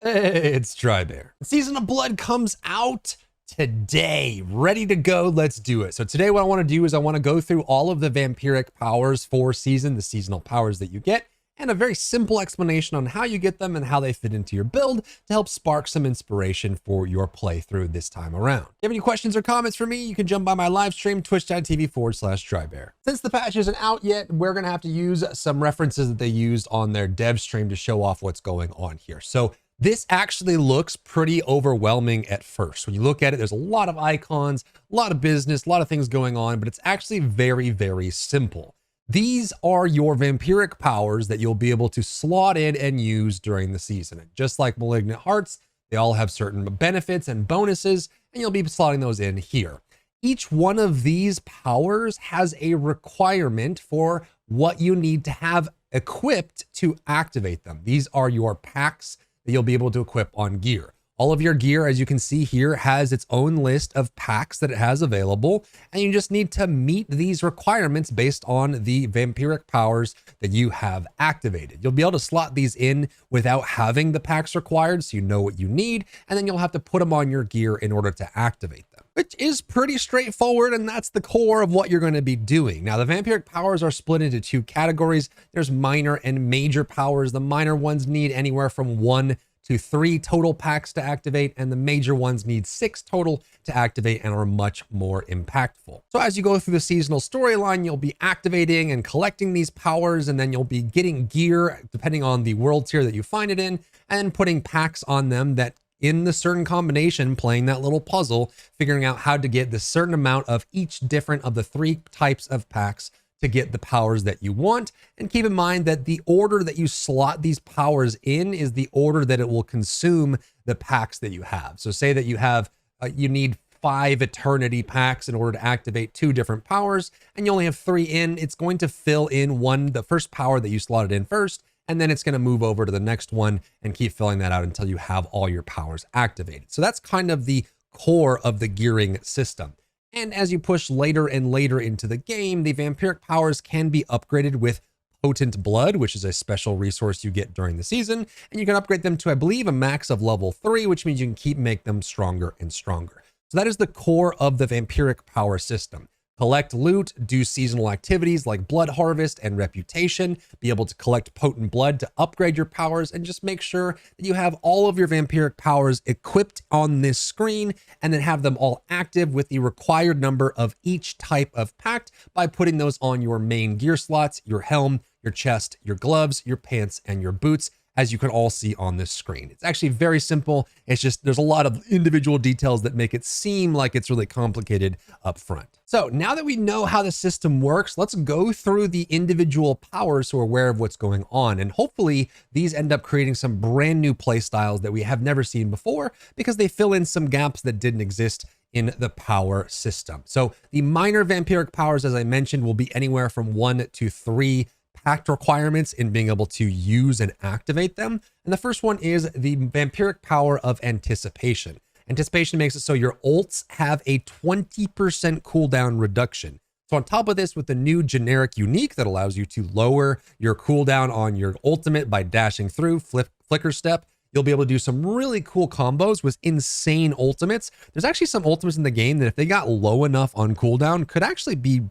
Hey, it's Drybear. Season of Blood comes out today. Ready to go. Let's do it. So today what I want to do is I want to go through all of the vampiric powers for season, the seasonal powers that you get, and a very simple explanation on how you get them and how they fit into your build to help spark some inspiration for your playthrough this time around. If you have any questions or comments for me, you can jump by my live stream, twitch.tv/Drybear. Since the patch isn't out yet, we're going to have to use some references that they used on their dev stream to show off what's going on here. So this actually looks pretty overwhelming at first. When you look at it, there's a lot of icons, a lot of business, a lot of things going on, but it's actually very, very simple. These are your vampiric powers that you'll be able to slot in and use during the season. And just like Malignant Hearts, they all have certain benefits and bonuses, and you'll be slotting those in here. Each one of these powers has a requirement for what you need to have equipped to activate them. These are your pacts that you'll be able to equip on gear. All of your gear, as you can see here, has its own list of packs that it has available, and you just need to meet these requirements based on the vampiric powers that you have activated. You'll be able to slot these in without having the packs required, so you know what you need, and then you'll have to put them on your gear in order to activate them, which is pretty straightforward, and that's the core of what you're going to be doing. Now, the vampiric powers are split into two categories. There's minor and major powers. The minor ones need anywhere from 1 to 3 total packs to activate, and the major ones need 6 total to activate and are much more impactful. So as you go through the seasonal storyline, you'll be activating and collecting these powers, and then you'll be getting gear depending on the world tier that you find it in, and putting packs on them that in the certain combination, playing that little puzzle, figuring out how to get the certain amount of each different of the 3 types of packs to get the powers that you want. And keep in mind that the order that you slot these powers in is the order that it will consume the packs that you have. So say that you have, you need 5 eternity packs in order to activate 2 different powers, and you only have 3 in, it's going to fill in the first power that you slotted in first, and then it's going to move over to the next one and keep filling that out until you have all your powers activated. So that's kind of the core of the gearing system. And as you push later and later into the game, the vampiric powers can be upgraded with potent blood, which is a special resource you get during the season. And you can upgrade them to, I believe, a max of level 3, which means you can make them stronger and stronger. So that is the core of the vampiric power system. Collect loot, do seasonal activities like blood harvest and reputation, be able to collect potent blood to upgrade your powers, and just make sure that you have all of your vampiric powers equipped on this screen, and then have them all active with the required number of each type of pact by putting those on your main gear slots, your helm, your chest, your gloves, your pants, and your boots, as you can all see on this screen. It's actually very simple. It's just there's a lot of individual details that make it seem like it's really complicated up front. So now that we know how the system works, let's go through the individual powers so we're aware of what's going on. And hopefully these end up creating some brand new play styles that we have never seen before, because they fill in some gaps that didn't exist in the power system. So the minor vampiric powers, as I mentioned, will be anywhere from 1 to 3 pact requirements in being able to use and activate them. And the first one is the vampiric power of anticipation. Anticipation makes it so your ults have a 20% cooldown reduction. So on top of this, with the new generic unique that allows you to lower your cooldown on your ultimate by dashing through flicker step, you'll be able to do some really cool combos with insane ultimates. There's actually some ultimates in the game that if they got low enough on cooldown could actually be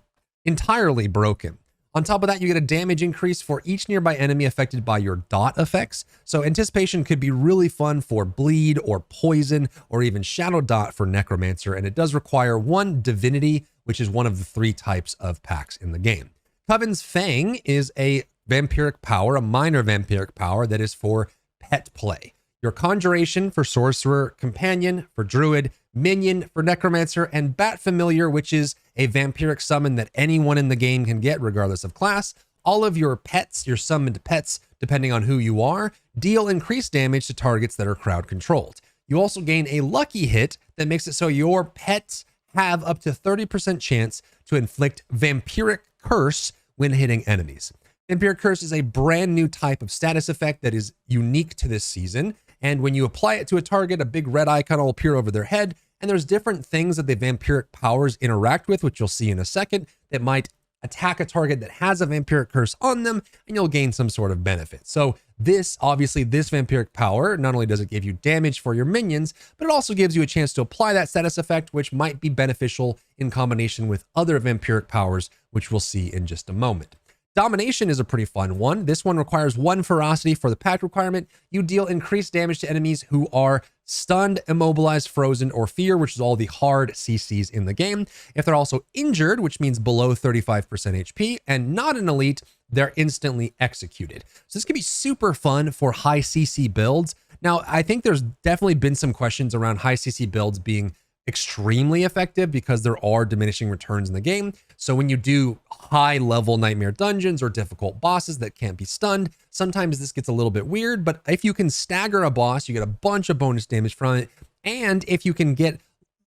entirely broken. On top of that, you get a damage increase for each nearby enemy affected by your dot effects. So anticipation could be really fun for bleed or poison or even shadow dot for Necromancer. And it does require 1 divinity, which is one of the 3 types of packs in the game. Coven's Fang is a vampiric power, a minor vampiric power that is for pet play. Your conjuration for sorcerer, companion for druid, minion for necromancer, and bat familiar, which is a vampiric summon that anyone in the game can get regardless of class. All of your pets, your summoned pets, depending on who you are, deal increased damage to targets that are crowd controlled. You also gain a lucky hit that makes it so your pets have up to 30% chance to inflict vampiric curse when hitting enemies. Vampiric curse is a brand new type of status effect that is unique to this season. And when you apply it to a target, a big red icon will appear over their head. And there's different things that the vampiric powers interact with, which you'll see in a second, that might attack a target that has a vampiric curse on them, and you'll gain some sort of benefit. So this, obviously, this vampiric power, not only does it give you damage for your minions, but it also gives you a chance to apply that status effect, which might be beneficial in combination with other vampiric powers, which we'll see in just a moment. Domination is a pretty fun one. This one requires 1 ferocity for the pact requirement. You deal increased damage to enemies who are stunned, immobilized, frozen, or fear, which is all the hard CCs in the game. If they're also injured, which means below 35% HP, and not an elite, they're instantly executed. So this can be super fun for high CC builds. Now, I think there's definitely been some questions around high CC builds being extremely effective because there are diminishing returns in the game. So when you do high level nightmare dungeons or difficult bosses that can't be stunned, sometimes this gets a little bit weird, but if you can stagger a boss, you get a bunch of bonus damage from it. And if you can get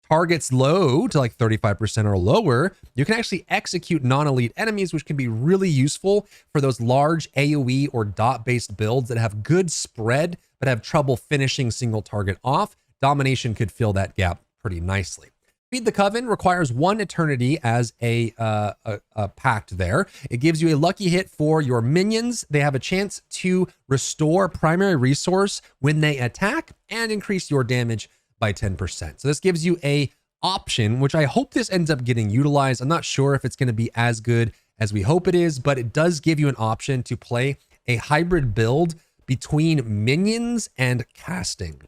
targets low to like 35% or lower, you can actually execute non-elite enemies, which can be really useful for those large AoE or dot-based builds that have good spread, but have trouble finishing single target off. Domination could fill that gap pretty nicely. Feed the Coven requires 1 eternity as a pact there. It gives you a lucky hit for your minions. They have a chance to restore primary resource when they attack and increase your damage by 10%. So this gives you a option, which I hope this ends up getting utilized. I'm not sure if it's going to be as good as we hope it is, but it does give you an option to play a hybrid build between minions and casting.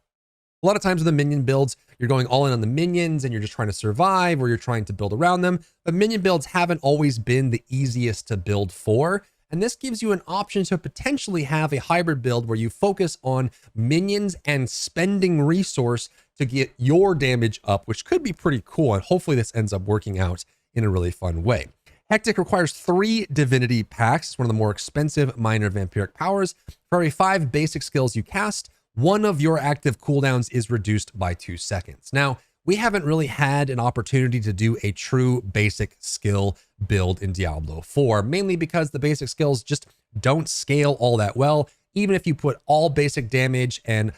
A lot of times with the minion builds, you're going all in on the minions and you're just trying to survive or you're trying to build around them. But minion builds haven't always been the easiest to build for. And this gives you an option to potentially have a hybrid build where you focus on minions and spending resource to get your damage up, which could be pretty cool. And hopefully this ends up working out in a really fun way. Hectic requires 3 divinity pacts. It's one of the more expensive minor vampiric powers. For every 5 basic skills you cast, one of your active cooldowns is reduced by 2 seconds. Now, we haven't really had an opportunity to do a true basic skill build in Diablo 4, mainly because the basic skills just don't scale all that well. Even if you put all basic damage and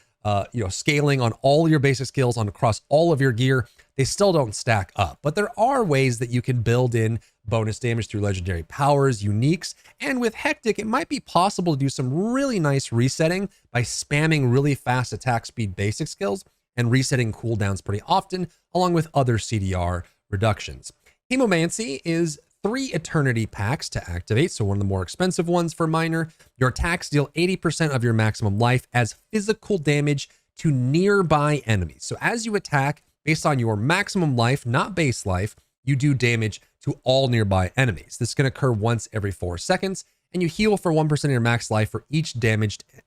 scaling on all your basic skills on across all of your gear, they still don't stack up. But there are ways that you can build in bonus damage through legendary powers, uniques, and with Hectic, it might be possible to do some really nice resetting by spamming really fast attack speed basic skills and resetting cooldowns pretty often, along with other CDR reductions. Hemomancy is 3 eternity packs to activate, so one of the more expensive ones for minor. Your attacks deal 80% of your maximum life as physical damage to nearby enemies. So as you attack, based on your maximum life, not base life, you do damage to all nearby enemies. This can occur once every 4 seconds, and you heal for 1% of your max life for each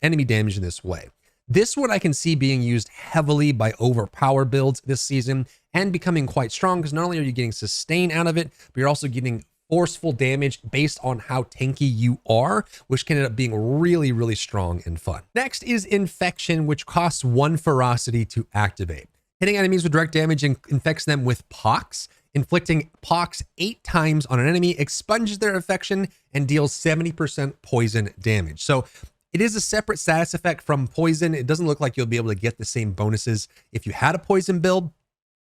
enemy damage in this way. This one I can see being used heavily by overpower builds this season and becoming quite strong, because not only are you getting sustain out of it, but you're also getting forceful damage based on how tanky you are, which can end up being really, really strong and fun. Next is Infection, which costs 1 ferocity to activate. Hitting enemies with direct damage infects them with pox. Inflicting pox 8 times on an enemy expunges their infection and deals 70% poison damage. So it is a separate status effect from poison. It doesn't look like you'll be able to get the same bonuses if you had a poison build,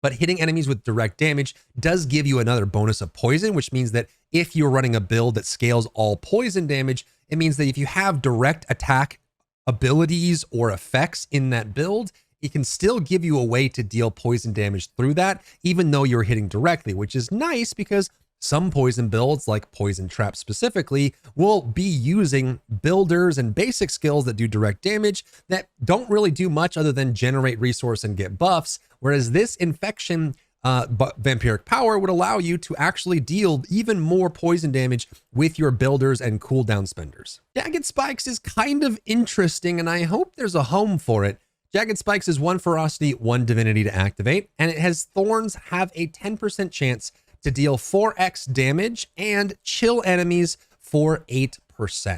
but hitting enemies with direct damage does give you another bonus of poison, which means that if you're running a build that scales all poison damage, it means that if you have direct attack abilities or effects in that build, it can still give you a way to deal poison damage through that, even though you're hitting directly, which is nice because some poison builds, like Poison Trap specifically, will be using builders and basic skills that do direct damage that don't really do much other than generate resource and get buffs, whereas this Infection vampiric power would allow you to actually deal even more poison damage with your builders and cooldown spenders. Jagged Spikes is kind of interesting, and I hope there's a home for it. Jagged Spikes is 1 ferocity, 1 divinity to activate, and it has thorns have a 10% chance to deal 4x damage and chill enemies for 8%.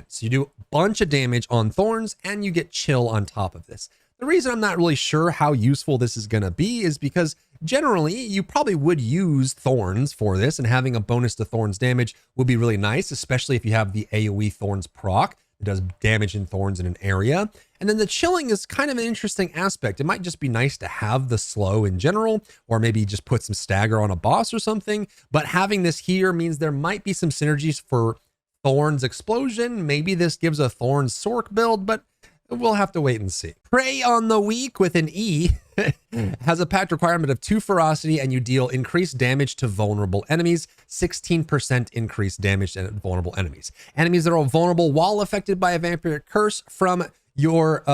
So you do a bunch of damage on thorns and you get chill on top of this. The reason I'm not really sure how useful this is going to be is because generally you probably would use thorns for this, and having a bonus to thorns damage would be really nice, especially if you have the AoE thorns proc. It does damage and thorns in an area. And then the chilling is kind of an interesting aspect. It might just be nice to have the slow in general, or maybe just put some stagger on a boss or something. But having this here means there might be some synergies for Thorns Explosion. Maybe this gives a Thorns Sork build, but we'll have to wait and see. Prey on the Weak with an E has a pact requirement of 2 ferocity, and you deal increased damage to vulnerable enemies, 16% increased damage to vulnerable enemies. Enemies that are vulnerable while affected by a vampiric curse from your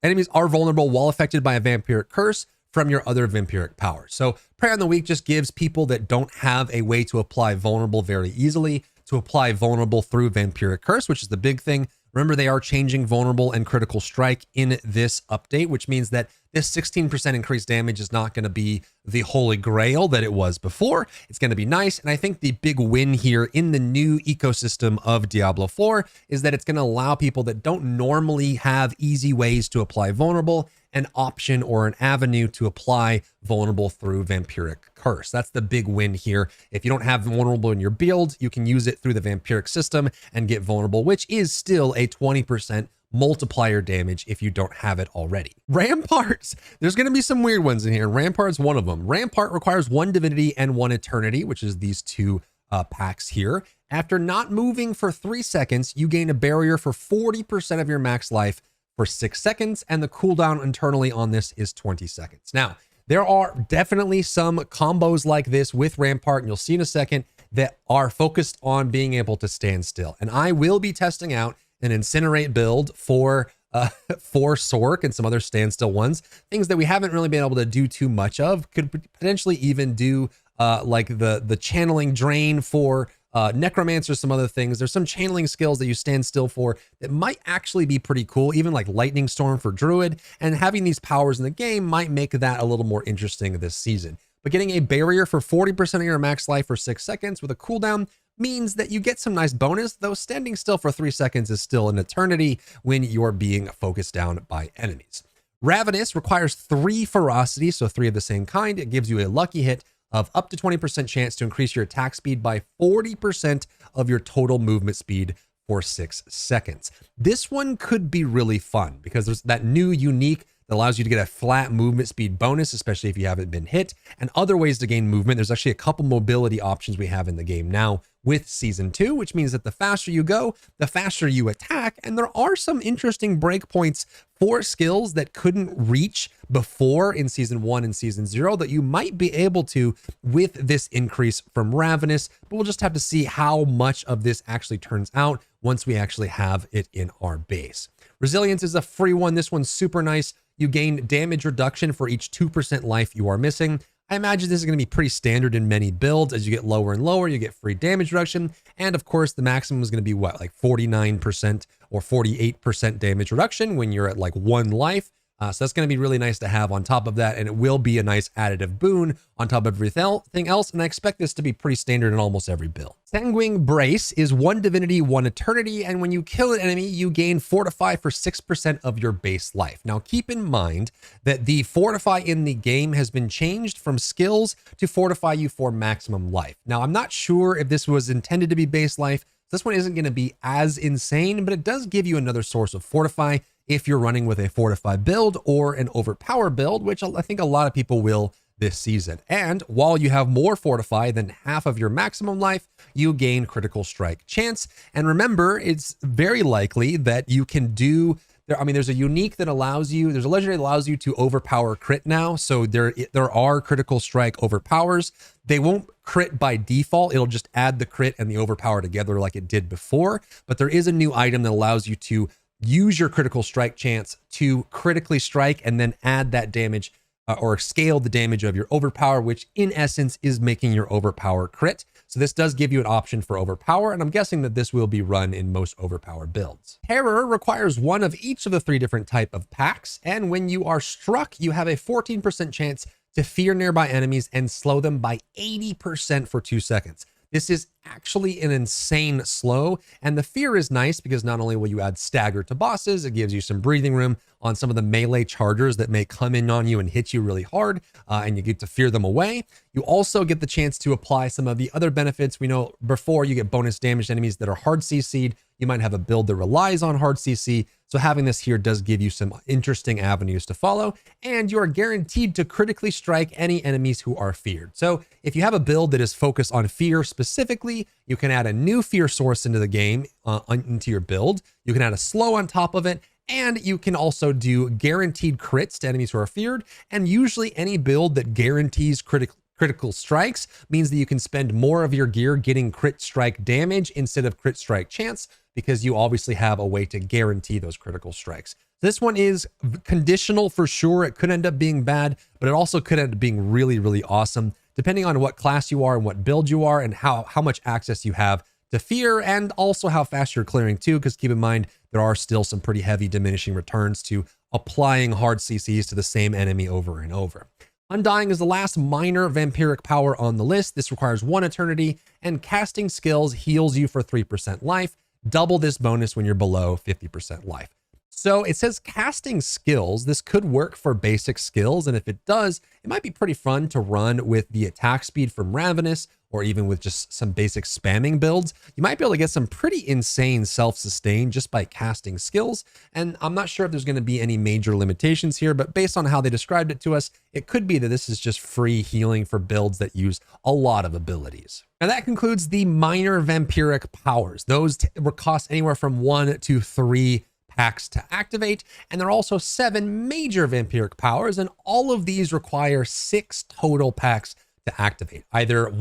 enemies are vulnerable while affected by a vampiric curse from your other vampiric powers. So Prey on the Weak just gives people that don't have a way to apply vulnerable very easily to apply vulnerable through vampiric curse, which is the big thing. Remember, they are changing vulnerable and critical strike in this update, which means that this 16% increased damage is not going to be the holy grail that it was before. It's going to be nice. And I think the big win here in the new ecosystem of Diablo 4 is that it's going to allow people that don't normally have easy ways to apply vulnerable an option or an avenue to apply vulnerable through vampiric curse. That's the big win here. If you don't have vulnerable in your build, you can use it through the vampiric system and get vulnerable, which is still a 20% multiplier damage if you don't have it already. Ramparts. There's going to be some weird ones in here. Rampart's one of them. Rampart requires 1 divinity and 1 eternity, which is these 2 packs here. After not moving for 3 seconds, you gain a barrier for 40% of your max life for 6 seconds, and the cooldown internally on this is 20 seconds. Now, there are definitely some combos like this with Rampart, and you'll see in a second, that are focused on being able to stand still. And I will be testing out an Incinerate build for Sork and some other standstill ones, things that we haven't really been able to do too much of. Could potentially even do like the channeling drain for Necromancer, some other things. There's some channeling skills that you stand still for that might actually be pretty cool, even like Lightning Storm for Druid, and having these powers in the game might make that a little more interesting this season. But getting a barrier for 40% of your max life for 6 seconds with a cooldown means that you get some nice bonus, though standing still for 3 seconds is still an eternity when you're being focused down by enemies. Ravenous requires 3 ferocity, so 3 of the same kind. It gives you a lucky hit of up to 20% chance to increase your attack speed by 40% of your total movement speed for 6 seconds. This one could be really fun because there's that new unique that allows you to get a flat movement speed bonus, especially if you haven't been hit, and other ways to gain movement. There's actually a couple mobility options we have in the game now with Season 2, which means that the faster you go, the faster you attack. And there are some interesting breakpoints for skills that couldn't reach before in Season 1 and Season 0 that you might be able to with this increase from Ravenous. But we'll just have to see how much of this actually turns out once we actually have it in our base. Resilience is a free one. This one's super nice. You gain damage reduction for each 2% life you are missing. I imagine this is going to be pretty standard in many builds. As you get lower and lower, you get free damage reduction. And of course, the maximum is going to be what, like 49% or 48% damage reduction when you're at like 1 life. So that's going to be really nice to have on top of that. And it will be a nice additive boon on top of everything else. And I expect this to be pretty standard in almost every build. Sanguine Brace is 1 divinity, 1 eternity. And when you kill an enemy, you gain Fortify for 6% of your base life. Now, keep in mind that the Fortify in the game has been changed from skills to fortify you for maximum life. Now, I'm not sure if this was intended to be base life. This one isn't going to be as insane, but it does give you another source of Fortify if you're running with a Fortify build or an Overpower build, which I think a lot of people will this season. And while you have more Fortify than half of your maximum life, you gain critical strike chance. And remember, it's very likely that you can do, there's a unique that allows you, there's a legendary that allows you to overpower crit now. So there are critical strike overpowers. They won't crit by default. It'll just add the crit and the overpower together like it did before. But there is a new item that allows you to use your critical strike chance to critically strike and then add that damage or scale the damage of your overpower, which in essence is making your overpower crit. So this does give you an option for overpower, and I'm guessing that this will be run in most overpower builds. Terror requires 1 of each of the 3 different type of packs, and when you are struck, you have a 14% chance to fear nearby enemies and slow them by 80% for 2 seconds. This is actually an insane slow, and the fear is nice because not only will you add stagger to bosses, it gives you some breathing room on some of the melee chargers that may come in on you and hit you really hard, and you get to fear them away. You also get the chance to apply some of the other benefits. We know before you get bonus damage to enemies that are hard CC'd. You might have a build that relies on hard CC, so having this here does give you some interesting avenues to follow, and you are guaranteed to critically strike any enemies who are feared. So if you have a build that is focused on fear specifically, you can add a new fear source into the game, into your build. You can add a slow on top of it, and you can also do guaranteed crits to enemies who are feared. And usually any build that guarantees critical strikes means that you can spend more of your gear getting crit strike damage instead of crit strike chance, because you obviously have a way to guarantee those critical strikes. This one is conditional for sure. It could end up being bad, but it also could end up being really, really awesome, depending on what class you are and what build you are and how much access you have to fear, and also how fast you're clearing too, because keep in mind, there are still some pretty heavy diminishing returns to applying hard CCs to the same enemy over and over. Undying is the last minor vampiric power on the list. This requires 1 eternity, and casting skills heals you for 3% life. Double this bonus when you're below 50% life. So it says casting skills. This could work for basic skills, and if it does, it might be pretty fun to run with the attack speed from Ravenous, or even with just some basic spamming builds. You might be able to get some pretty insane self-sustain just by casting skills, and I'm not sure if there's going to be any major limitations here, but based on how they described it to us, it could be that this is just free healing for builds that use a lot of abilities. And that concludes the minor vampiric powers. Those cost anywhere from 1 to 3 packs to activate, and there are also 7 major vampiric powers, and all of these require 6 total packs to activate, either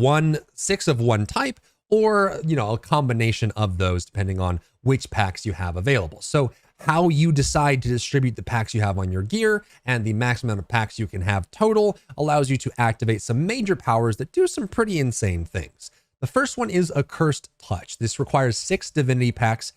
6 of one type, or a combination of those depending on which packs you have available. So how you decide to distribute the packs you have on your gear and the maximum amount of packs you can have total allows you to activate some major powers that do some pretty insane things. The first one is Accursed Touch. This requires 6 divinity packs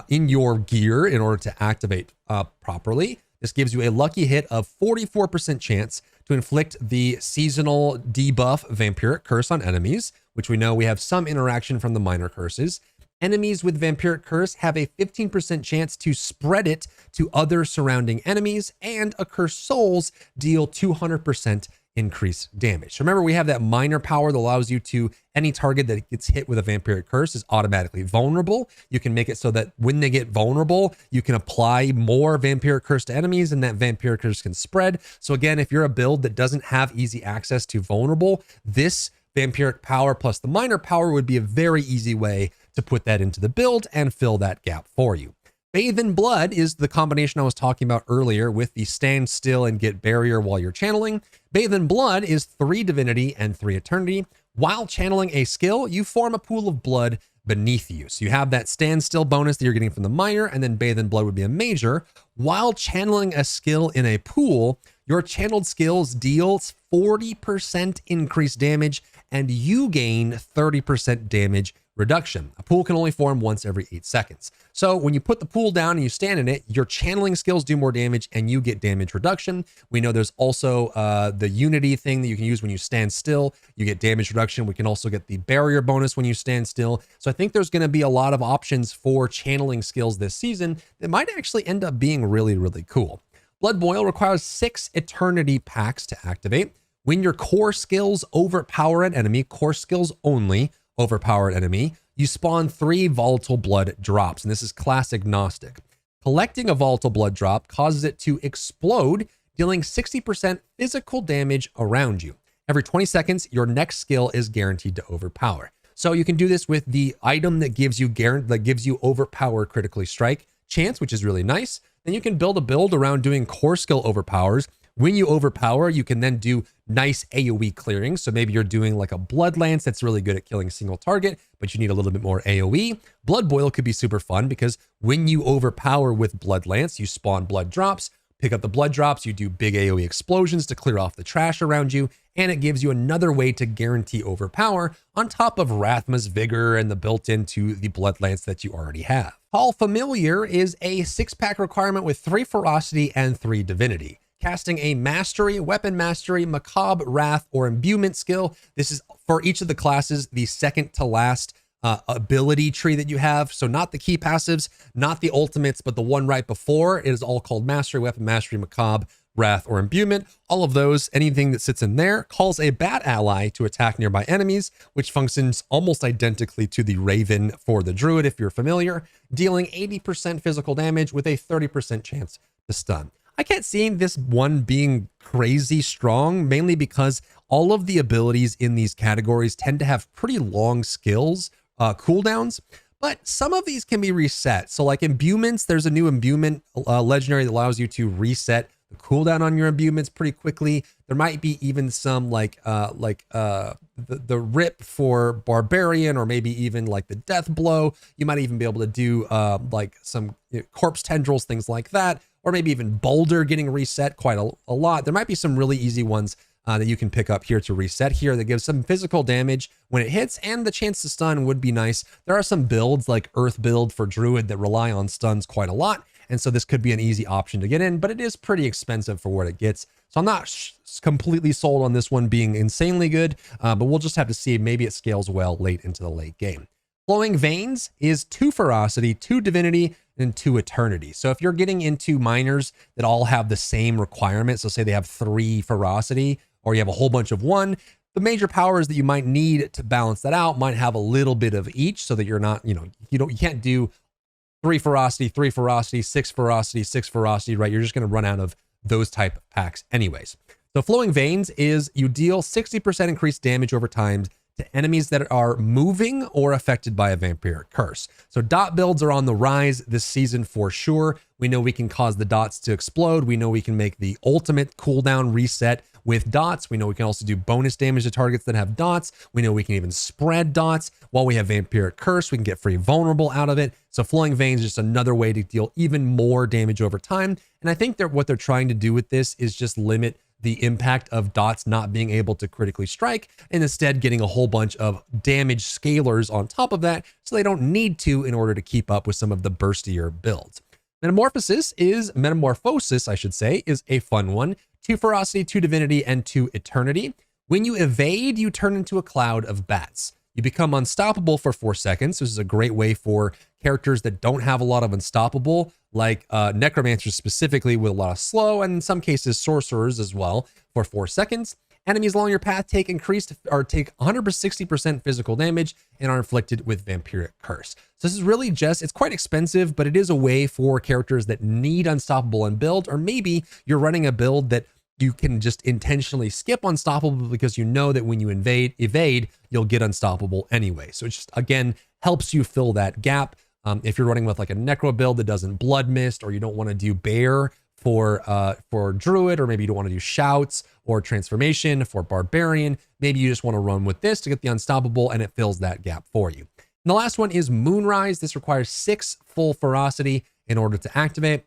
in your gear in order to activate properly. This gives you a lucky hit of 44% chance to inflict the seasonal debuff Vampiric Curse on enemies, which we know we have some interaction from the minor curses. Enemies with Vampiric Curse have a 15% chance to spread it to other surrounding enemies, and Accursed Souls deal 200% increased damage. So remember, we have that minor power that allows you to, any target that gets hit with a Vampiric Curse is automatically vulnerable. You can make it so that when they get vulnerable, you can apply more Vampiric Curse to enemies, and that Vampiric Curse can spread. So again, if you're a build that doesn't have easy access to vulnerable, this vampiric power plus the minor power would be a very easy way to put that into the build and fill that gap for you. Bathe in Blood is the combination I was talking about earlier with the stand still and get barrier while you're channeling. Bathe in Blood is 3 divinity and 3 eternity. While channeling a skill, you form a pool of blood beneath you. So you have that stand still bonus that you're getting from the minor, and then Bathe in Blood would be a major. While channeling a skill in a pool, your channeled skills deals 40% increased damage, and you gain 30% damage reduction. A pool can only form once every 8 seconds. So when you put the pool down and you stand in it, your channeling skills do more damage and you get damage reduction. We know there's also the unity thing that you can use when you stand still. You get damage reduction. We can also get the barrier bonus when you stand still. So I think there's going to be a lot of options for channeling skills this season that might actually end up being really, really cool. Blood Boil requires 6 eternity packs to activate. When your core skills overpower an enemy, core skills only overpower an enemy, you spawn 3 volatile blood drops, and this is class agnostic. Collecting a volatile blood drop causes it to explode, dealing 60% physical damage around you. Every 20 seconds, your next skill is guaranteed to overpower. So you can do this with the item that gives you overpower critically strike chance, which is really nice. Then you can build a build around doing core skill overpowers. When you overpower, you can then do nice AoE clearing. So maybe you're doing like a Blood Lance that's really good at killing a single target, but you need a little bit more AoE. Blood Boil could be super fun because when you overpower with Blood Lance, you spawn blood drops, pick up the blood drops, you do big AoE explosions to clear off the trash around you, and it gives you another way to guarantee overpower on top of Rathma's Vigor and the built into the Blood Lance that you already have. Call Familiar is a 6-pack requirement with 3 ferocity and 3 divinity. casting a mastery, weapon mastery, macabre, wrath, or imbuement skill. This is for each of the classes, the second to last ability tree that you have. So not the key passives, not the ultimates, but the one right before. It is all called mastery, weapon mastery, macabre, wrath, or imbuement. All of those, anything that sits in there, calls a bat ally to attack nearby enemies, which functions almost identically to the Raven for the Druid, if you're familiar, dealing 80% physical damage with a 30% chance to stun. I can't see this one being crazy strong, mainly because all of the abilities in these categories tend to have pretty long skills, cooldowns, but some of these can be reset. So like imbuements, there's a new imbuement legendary that allows you to reset the cooldown on your imbuements pretty quickly. There might be even some like the rip for Barbarian, or maybe even like the death blow. You might even be able to do like some corpse tendrils, things like that, or maybe even Boulder getting reset quite a lot. There might be some really easy ones that you can pick up here to reset here that gives some physical damage when it hits, and the chance to stun would be nice. There are some builds like Earth build for Druid that rely on stuns quite a lot, and so this could be an easy option to get in, but it is pretty expensive for what it gets. So I'm not completely sold on this one being insanely good, but we'll just have to see. Maybe it scales well late into the late game. Flowing Veins is 2 Ferocity, 2 Divinity, and 2 Eternity. So if you're getting into minors that all have the same requirements, so say they have 3 Ferocity, or you have a whole bunch of 1, the major powers that you might need to balance that out might have a little bit of each, so that you're not, you can't do 3 Ferocity, 3 Ferocity, 6 Ferocity, 6 Ferocity, right? You're just going to run out of those type of packs anyways. So Flowing Veins is you deal 60% increased damage over time to enemies that are moving or affected by a vampiric curse. So dot builds are on the rise this season for sure. We know we can cause the dots to explode. We know we can make the ultimate cooldown reset with dots. We know we can also do bonus damage to targets that have dots. We know we can even spread dots. While we have vampiric curse, we can get free vulnerable out of it. So Flowing Veins is just another way to deal even more damage over time. And I think what they're trying to do with this is just limit the impact of dots not being able to critically strike, and instead getting a whole bunch of damage scalers on top of that, so they don't need to in order to keep up with some of the burstier builds. Metamorphosis, I should say, is a fun one. 2 Ferocity, 2 Divinity, and 2 Eternity. When you evade, you turn into a cloud of bats. You become unstoppable for 4 seconds. This is a great way for characters that don't have a lot of unstoppable, like Necromancer specifically, with a lot of slow, and in some cases Sorcerers as well, for 4 seconds. Enemies along your path take 160% physical damage and are inflicted with vampiric curse. So this is really it's quite expensive, but it is a way for characters that need unstoppable and build, or maybe you're running a build that you can just intentionally skip unstoppable because you know that when you evade, you'll get unstoppable anyway. So it just, again, helps you fill that gap. If you're running with like a necro build that doesn't blood mist, or you don't want to do bear for Druid, or maybe you don't want to do shouts or transformation for Barbarian, maybe you just want to run with this to get the unstoppable, and it fills that gap for you. And the last one is Moonrise. This requires 6 full Ferocity in order to activate.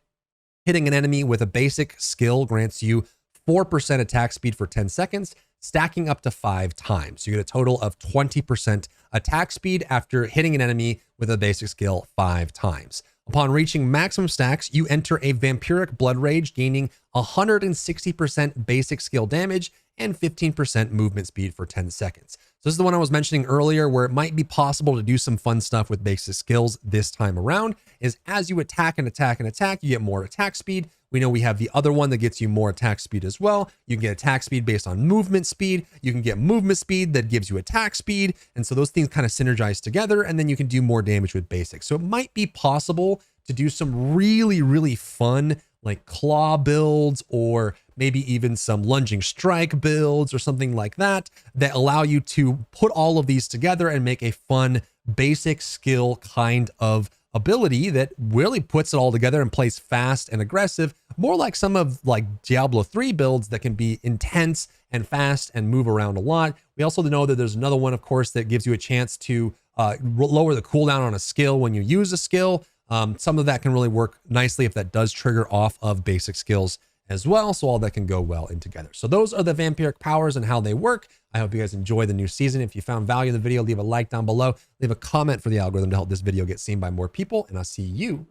Hitting an enemy with a basic skill grants you 4% attack speed for 10 seconds, stacking up to 5 times. So you get a total of 20% attack speed after hitting an enemy with a basic skill 5 times. Upon reaching maximum stacks, you enter a vampiric blood rage, gaining 160% basic skill damage and 15% movement speed for 10 seconds. So this is the one I was mentioning earlier, where it might be possible to do some fun stuff with basic skills this time around, is as you attack and attack and attack, you get more attack speed. We know we have the other one that gets you more attack speed as well. You can get attack speed based on movement speed. You can get movement speed that gives you attack speed. And so those things kind of synergize together, and then you can do more damage with basics. So it might be possible to do some really, really fun like claw builds, or maybe even some lunging strike builds or something like that, that allow you to put all of these together and make a fun basic skill kind of ability that really puts it all together and plays fast and aggressive, more like some of like Diablo 3 builds that can be intense and fast and move around a lot. We also know that there's another one, of course, that gives you a chance to lower the cooldown on a skill when you use a skill. Some of that can really work nicely if that does trigger off of basic skills as well. So all that can go well in together. So those are the vampiric powers and how they work. I hope you guys enjoy the new season. If you found value in the video, leave a like down below, leave a comment for the algorithm to help this video get seen by more people, and I'll see you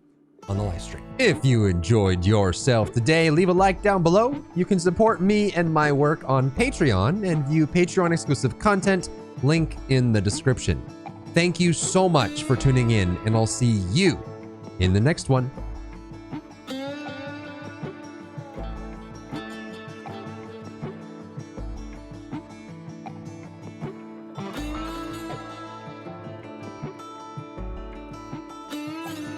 on the live stream. If you enjoyed yourself today, leave a like down below. You can support me and my work on Patreon and view Patreon exclusive content, link in the description. Thank you so much for tuning in, and I'll see you in the next one.